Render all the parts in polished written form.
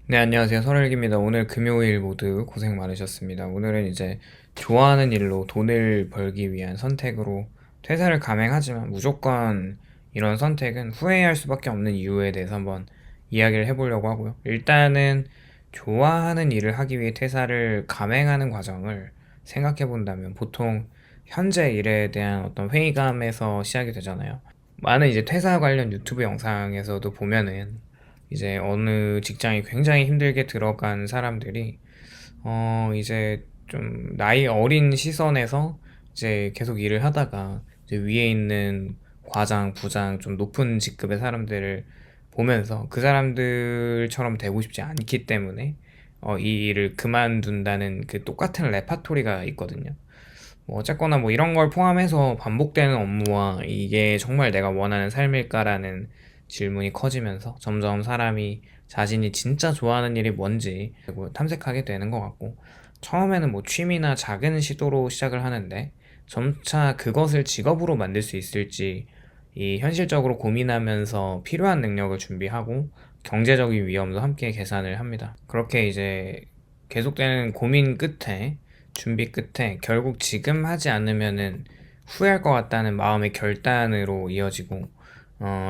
네, 안녕하세요. 설일기입니다. 오늘 금요일 모두 고생 많으셨습니다. 오늘은 이제 좋아하는 일로 돈을 벌기 위한 선택으로 퇴사를 감행하지만 무조건 이런 선택은 후회할 수밖에 없는 이유에 대해서 한번 이야기를 해보려고 하고요. 일단은 좋아하는 일을 하기 위해 퇴사를 감행하는 과정을 생각해 본다면 보통 현재 일에 대한 어떤 회의감에서 시작이 되잖아요. 많은 이제 퇴사 관련 유튜브 영상에서도 보면은 이제 어느 직장이 굉장히 힘들게 들어간 사람들이 이제 좀 나이 어린 시선에서 이제 계속 일을 하다가 이제 위에 있는 과장, 부장 좀 높은 직급의 사람들을 보면서 그 사람들처럼 되고 싶지 않기 때문에 이 일을 그만둔다는 그 똑같은 레파토리가 있거든요. 뭐 어쨌거나 뭐 이런 걸 포함해서 반복되는 업무와 이게 정말 내가 원하는 삶일까라는 질문이 커지면서 점점 사람이 자신이 진짜 좋아하는 일이 뭔지 탐색하게 되는 것 같고, 처음에는 뭐 취미나 작은 시도로 시작을 하는데 점차 그것을 직업으로 만들 수 있을지 이 현실적으로 고민하면서 필요한 능력을 준비하고 경제적인 위험도 함께 계산을 합니다. 그렇게 이제 계속되는 고민 끝에, 준비 끝에 결국 지금 하지 않으면은 후회할 것 같다는 마음의 결단으로 이어지고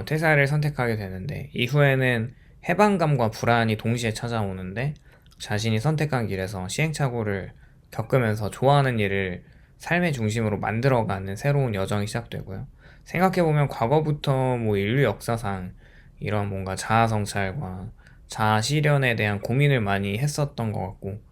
퇴사를 선택하게 되는데, 이후에는 해방감과 불안이 동시에 찾아오는데 자신이 선택한 길에서 시행착오를 겪으면서 좋아하는 일을 삶의 중심으로 만들어가는 새로운 여정이 시작되고요. 생각해보면 과거부터 뭐 인류 역사상 이런 뭔가 자아 성찰과 자아 실현에 대한 고민을 많이 했었던 것 같고,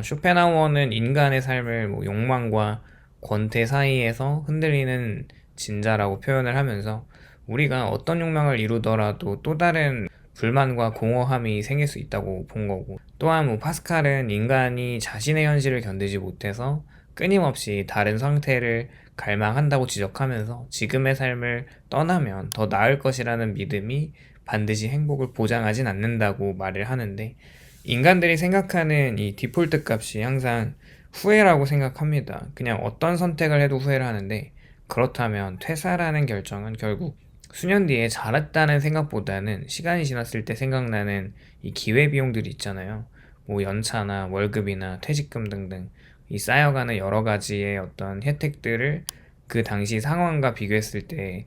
쇼펜하우어는 인간의 삶을 뭐 욕망과 권태 사이에서 흔들리는 진자라고 표현을 하면서 우리가 어떤 욕망을 이루더라도 또 다른 불만과 공허함이 생길 수 있다고 본 거고, 또한 뭐 파스칼은 인간이 자신의 현실을 견디지 못해서 끊임없이 다른 상태를 갈망한다고 지적하면서 지금의 삶을 떠나면 더 나을 것이라는 믿음이 반드시 행복을 보장하진 않는다고 말을 하는데, 인간들이 생각하는 이 디폴트 값이 항상 후회라고 생각합니다. 그냥 어떤 선택을 해도 후회를 하는데, 그렇다면 퇴사라는 결정은 결국 수년 뒤에 잘했다는 생각보다는 시간이 지났을 때 생각나는 이 기회비용들이 있잖아요. 뭐 연차나 월급이나 퇴직금 등등 이 쌓여가는 여러 가지의 어떤 혜택들을 그 당시 상황과 비교했을 때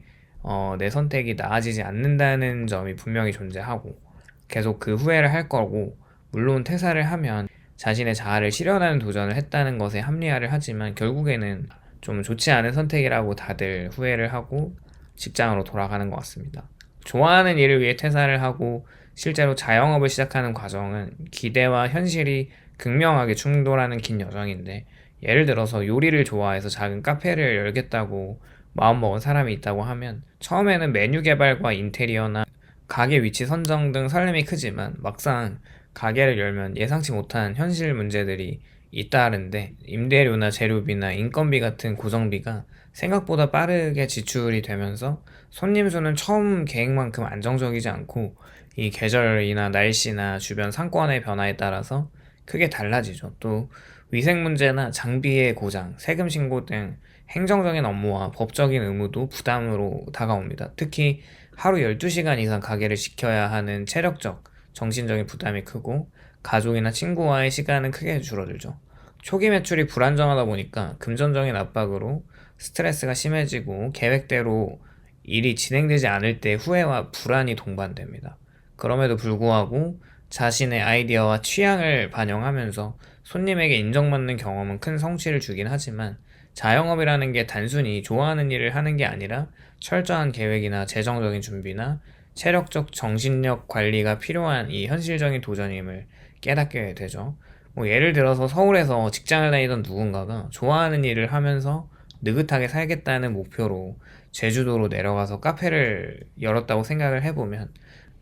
내 선택이 나아지지 않는다는 점이 분명히 존재하고, 계속 그 후회를 할 거고, 물론 퇴사를 하면 자신의 자아를 실현하는 도전을 했다는 것에 합리화를 하지만 결국에는 좀 좋지 않은 선택이라고 다들 후회를 하고 직장으로 돌아가는 것 같습니다. 좋아하는 일을 위해 퇴사를 하고 실제로 자영업을 시작하는 과정은 기대와 현실이 극명하게 충돌하는 긴 여정인데, 예를 들어서 요리를 좋아해서 작은 카페를 열겠다고 마음먹은 사람이 있다고 하면 처음에는 메뉴 개발과 인테리어나 가게 위치 선정 등 설렘이 크지만 막상 가게를 열면 예상치 못한 현실 문제들이 잇따르는데, 임대료나 재료비나 인건비 같은 고정비가 생각보다 빠르게 지출이 되면서 손님 수는 처음 계획만큼 안정적이지 않고 이 계절이나 날씨나 주변 상권의 변화에 따라서 크게 달라지죠. 또 위생 문제나 장비의 고장, 세금 신고 등 행정적인 업무와 법적인 의무도 부담으로 다가옵니다. 특히 하루 12시간 이상 가게를 지켜야 하는 체력적, 정신적인 부담이 크고 가족이나 친구와의 시간은 크게 줄어들죠. 초기 매출이 불안정하다 보니까 금전적인 압박으로 스트레스가 심해지고 계획대로 일이 진행되지 않을 때 후회와 불안이 동반됩니다. 그럼에도 불구하고 자신의 아이디어와 취향을 반영하면서 손님에게 인정받는 경험은 큰 성취를 주긴 하지만, 자영업이라는 게 단순히 좋아하는 일을 하는 게 아니라 철저한 계획이나 재정적인 준비나 체력적 정신력 관리가 필요한 이 현실적인 도전임을 깨닫게 되죠. 뭐 예를 들어서 서울에서 직장을 다니던 누군가가 좋아하는 일을 하면서 느긋하게 살겠다는 목표로 제주도로 내려가서 카페를 열었다고 생각을 해보면,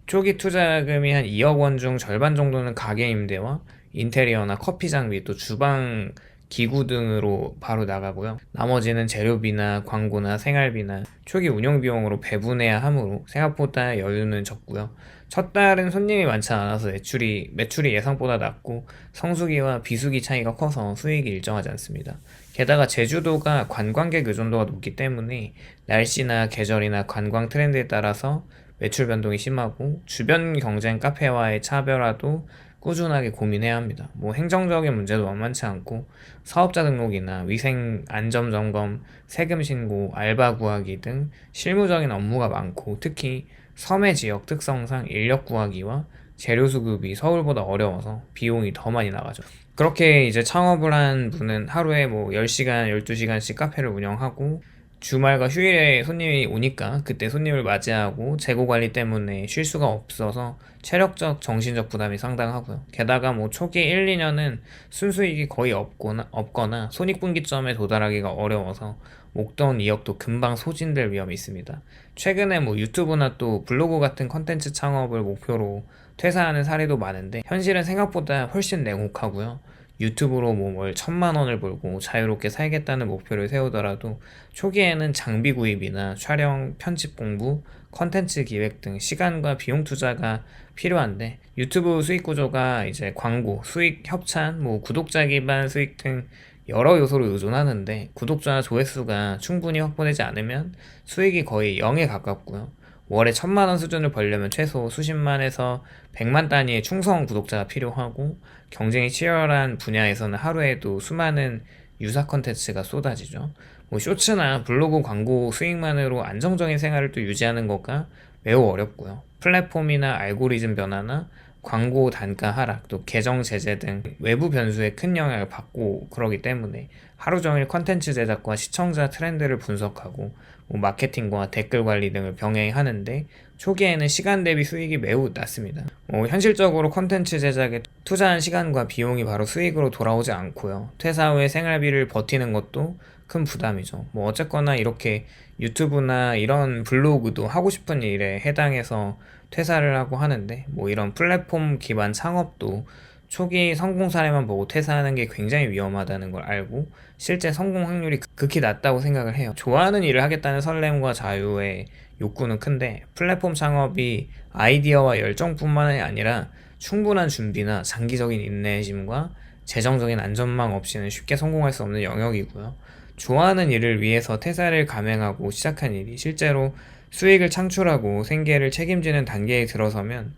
초기 투자금이 한 2억 원 중 절반 정도는 가게 임대와 인테리어나 커피 장비 또 주방 기구 등으로 바로 나가고요. 나머지는 재료비나 광고나 생활비나 초기 운영 비용으로 배분해야 하므로 생각보다 여유는 적고요. 첫 달은 손님이 많지 않아서 매출이 예상보다 낮고 성수기와 비수기 차이가 커서 수익이 일정하지 않습니다. 게다가 제주도가 관광객 의존도가 높기 때문에 날씨나 계절이나 관광 트렌드에 따라서 매출 변동이 심하고 주변 경쟁 카페와의 차별화도 꾸준하게 고민해야 합니다. 뭐 행정적인 문제도 만만치 않고 사업자 등록이나 위생 안전 점검, 세금 신고, 알바 구하기 등 실무적인 업무가 많고 특히 섬해 지역 특성상 인력 구하기와 재료 수급이 서울보다 어려워서 비용이 더 많이 나가죠. 그렇게 이제 창업을 한 분은 하루에 뭐 10시간, 12시간씩 카페를 운영하고 주말과 휴일에 손님이 오니까 그때 손님을 맞이하고 재고 관리 때문에 쉴 수가 없어서 체력적, 정신적 부담이 상당하고요. 게다가 뭐 초기 1, 2년은 순수익이 거의 없거나 손익분기점에 도달하기가 어려워서 목돈 2억도 금방 소진될 위험이 있습니다. 최근에 뭐 유튜브나 또 블로그 같은 컨텐츠 창업을 목표로 퇴사하는 사례도 많은데 현실은 생각보다 훨씬 냉혹하고요. 유튜브로 뭐 월 1,000만 원을 벌고 자유롭게 살겠다는 목표를 세우더라도 초기에는 장비 구입이나 촬영, 편집 공부, 컨텐츠 기획 등 시간과 비용 투자가 필요한데 유튜브 수익 구조가 이제 광고, 수익 협찬, 뭐 구독자 기반 수익 등 여러 요소를 의존하는데 구독자 조회수가 충분히 확보되지 않으면 수익이 거의 0에 가깝고요. 월에 1,000만 원 수준을 벌려면 최소 수십만에서 100만 단위의 충성 구독자가 필요하고 경쟁이 치열한 분야에서는 하루에도 수많은 유사 컨텐츠가 쏟아지죠. 뭐 쇼츠나 블로그 광고 수익만으로 안정적인 생활을 또 유지하는 것가 매우 어렵고요. 플랫폼이나 알고리즘 변화나 광고 단가 하락, 또 계정 제재 등 외부 변수에 큰 영향을 받고 그러기 때문에 하루 종일 컨텐츠 제작과 시청자 트렌드를 분석하고 뭐 마케팅과 댓글 관리 등을 병행하는데 초기에는 시간 대비 수익이 매우 낮습니다. 현실적으로 컨텐츠 제작에 투자한 시간과 비용이 바로 수익으로 돌아오지 않고요. 퇴사 후에 생활비를 버티는 것도 큰 부담이죠. 뭐 어쨌거나 이렇게 유튜브나 이런 블로그도 하고 싶은 일에 해당해서 퇴사를 하고 하는데 뭐 이런 플랫폼 기반 창업도 초기 성공 사례만 보고 퇴사하는 게 굉장히 위험하다는 걸 알고 실제 성공 확률이 극히 낮다고 생각을 해요. 좋아하는 일을 하겠다는 설렘과 자유의 욕구는 큰데 플랫폼 창업이 아이디어와 열정뿐만이 아니라 충분한 준비나 장기적인 인내심과 재정적인 안전망 없이는 쉽게 성공할 수 없는 영역이고요. 좋아하는 일을 위해서 퇴사를 감행하고 시작한 일이 실제로 수익을 창출하고 생계를 책임지는 단계에 들어서면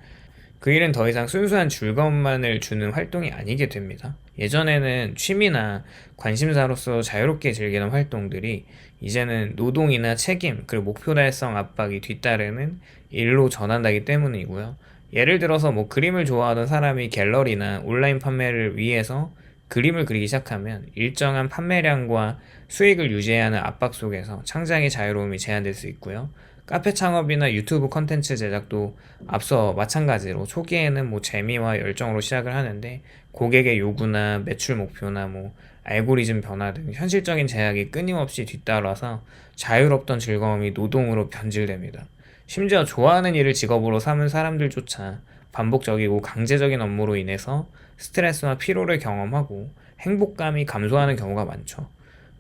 그 일은 더 이상 순수한 즐거움만을 주는 활동이 아니게 됩니다. 예전에는 취미나 관심사로서 자유롭게 즐기는 활동들이 이제는 노동이나 책임, 그리고 목표 달성 압박이 뒤따르는 일로 전환하기 때문이고요. 예를 들어서 뭐 그림을 좋아하던 사람이 갤러리나 온라인 판매를 위해서 그림을 그리기 시작하면 일정한 판매량과 수익을 유지해야 하는 압박 속에서 창작의 자유로움이 제한될 수 있고요. 카페 창업이나 유튜브 컨텐츠 제작도 앞서 마찬가지로 초기에는 뭐 재미와 열정으로 시작을 하는데 고객의 요구나 매출 목표나 뭐 알고리즘 변화 등 현실적인 제약이 끊임없이 뒤따라서 자유롭던 즐거움이 노동으로 변질됩니다. 심지어 좋아하는 일을 직업으로 삼은 사람들조차 반복적이고 강제적인 업무로 인해서 스트레스와 피로를 경험하고 행복감이 감소하는 경우가 많죠.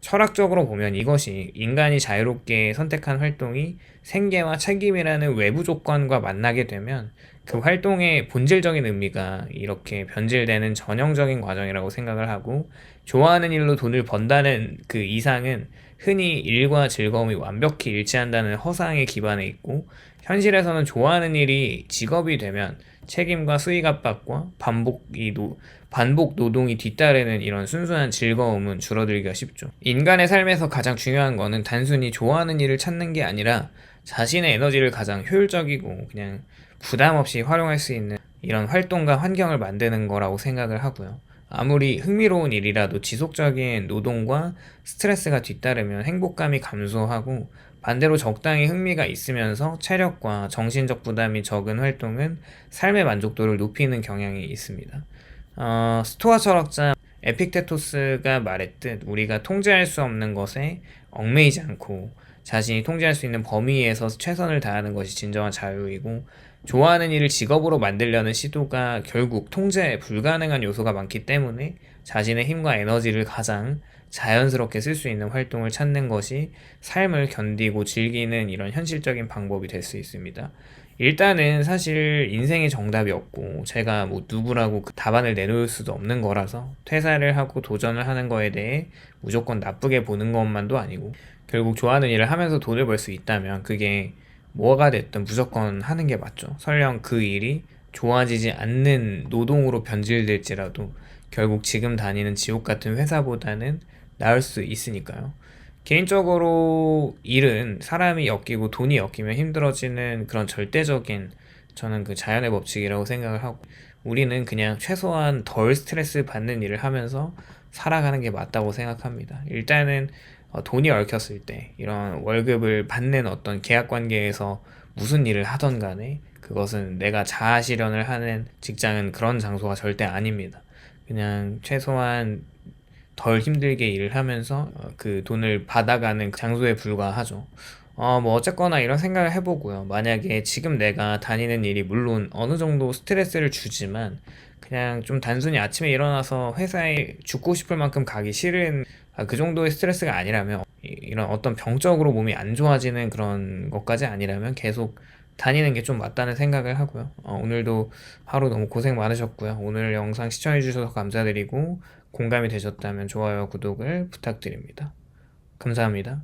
철학적으로 보면 이것이 인간이 자유롭게 선택한 활동이 생계와 책임이라는 외부 조건과 만나게 되면 그 활동의 본질적인 의미가 이렇게 변질되는 전형적인 과정이라고 생각을 하고 좋아하는 일로 돈을 번다는 그 이상은 흔히 일과 즐거움이 완벽히 일치한다는 허상에 기반해 있고 현실에서는 좋아하는 일이 직업이 되면 책임과 수익 압박과 반복 노동이 뒤따르는 이런 순수한 즐거움은 줄어들기가 쉽죠. 인간의 삶에서 가장 중요한 거는 단순히 좋아하는 일을 찾는 게 아니라 자신의 에너지를 가장 효율적이고 그냥 부담 없이 활용할 수 있는 이런 활동과 환경을 만드는 거라고 생각을 하고요. 아무리 흥미로운 일이라도 지속적인 노동과 스트레스가 뒤따르면 행복감이 감소하고 반대로 적당히 흥미가 있으면서 체력과 정신적 부담이 적은 활동은 삶의 만족도를 높이는 경향이 있습니다. 스토아 철학자 에픽테토스가 말했듯 우리가 통제할 수 없는 것에 얽매이지 않고 자신이 통제할 수 있는 범위에서 최선을 다하는 것이 진정한 자유이고 좋아하는 일을 직업으로 만들려는 시도가 결국 통제 불가능한 요소가 많기 때문에 자신의 힘과 에너지를 가장 자연스럽게 쓸 수 있는 활동을 찾는 것이 삶을 견디고 즐기는 이런 현실적인 방법이 될 수 있습니다. 일단은 사실 인생에 정답이 없고 제가 뭐 누구라고 그 답안을 내놓을 수도 없는 거라서 퇴사를 하고 도전을 하는 거에 대해 무조건 나쁘게 보는 것만도 아니고 결국 좋아하는 일을 하면서 돈을 벌 수 있다면 그게 뭐가 됐든 무조건 하는 게 맞죠. 설령 그 일이 좋아지지 않는 노동으로 변질될지라도 결국 지금 다니는 지옥 같은 회사보다는 나을 수 있으니까요. 개인적으로 일은 사람이 엮이고 돈이 엮이면 힘들어지는 그런 절대적인, 저는 그 자연의 법칙이라고 생각을 하고, 우리는 그냥 최소한 덜 스트레스 받는 일을 하면서 살아가는 게 맞다고 생각합니다. 일단은 돈이 얽혔을 때 이런 월급을 받는 어떤 계약 관계에서 무슨 일을 하던 간에 그것은 내가 자아 실현을 하는 직장은 그런 장소가 절대 아닙니다. 그냥 최소한 덜 힘들게 일을 하면서 그 돈을 받아가는 장소에 불과하죠. 뭐 어쨌거나 이런 생각을 해보고요. 만약에 지금 내가 다니는 일이 물론 어느 정도 스트레스를 주지만 그냥 좀 단순히 아침에 일어나서 회사에 죽고 싶을 만큼 가기 싫은 그 정도의 스트레스가 아니라면, 이런 어떤 병적으로 몸이 안 좋아지는 그런 것까지 아니라면 계속 다니는 게 좀 맞다는 생각을 하고요. 오늘도 하루 너무 고생 많으셨고요. 오늘 영상 시청해주셔서 감사드리고, 공감이 되셨다면 좋아요, 구독을 부탁드립니다. 감사합니다.